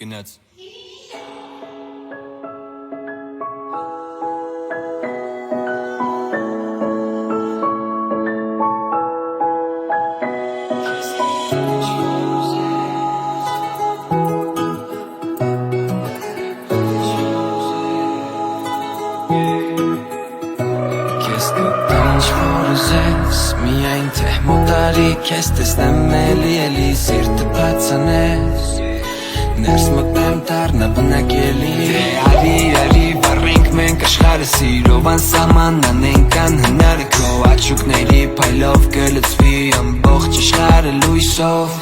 Գնաց Միայն թե մոտարի քեզ տեսնեմ էլի սիրտը բացանես Ներս մտնեմ դառնա բնակելի Արի վառենք մենք աշխարհը սիրով անսահման անենք անհնարը քո աչուկների փայլով կլցվի ամբողջ աշխարհը լույսով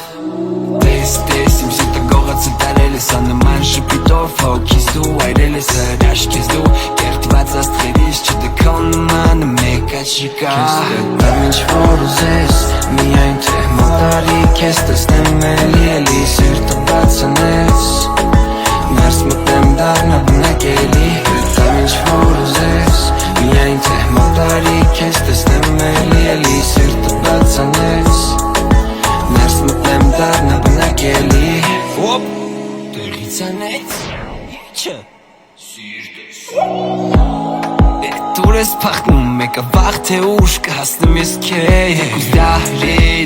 Տես իմ սիրտը գողացը տարել ես աննման շպիտով հոգիս դու այրել ես հրաշք ես դու կերտված աստղերից չդքո նմանը մեկ աչիկա Կստեմ ինչ որ ուզես միայն թե մոտարի քեզ տեսնեմ էլի սիրտը բացանես Ներս մտնեմ դառնա բնակելի Կստեմ ինչ որ ուզես միայն թե մոտարի քեզ տեսնեմ էլի սիրտը բացանես Ներս մտնեմ դառնա բնակելի Ոպ Տեղից անեց Չէ Սիրտս Դուր ես պախնում մեկը վաղ թե ուշ կհասնեմ ես քեզ Եկուս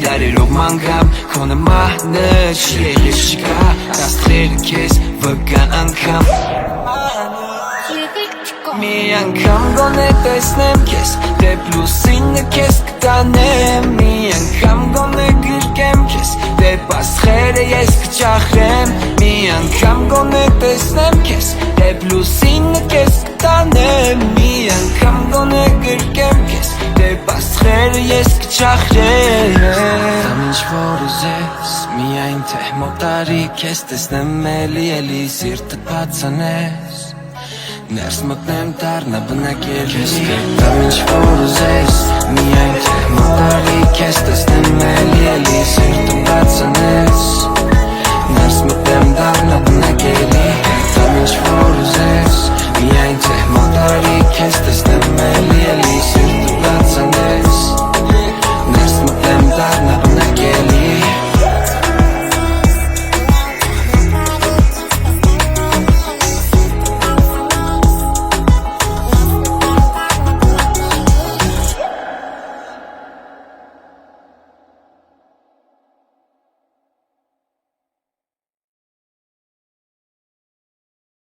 դարերով մանգամ քո նմանը չի եղել չկա Աստղերը քեզ վկան անգամ Մի անգամ գոնե տեսնեմ քեզ դե պլուսինը քեզ կտանեմ Մի անգամ գոնե գրկեմ քեզ դե աստղերը ես կճախրեմ Մի անգամ գոնե տեսնեմ քեզ դե պլուսինը քեզ կտանեմ Մի անգամ գոնե գրկեմ քեզ դե աստղերը ես կճախրեմ Ինչ որ ուզես միայն թե մոտարի քեզ տեսնեմ էլի սիրտը բացանես Ներս մտնեմ դառնա բնակելի Ինչ որ ուզես միայն թե մոտարի քեզ տեսնեմ էլի սիրտը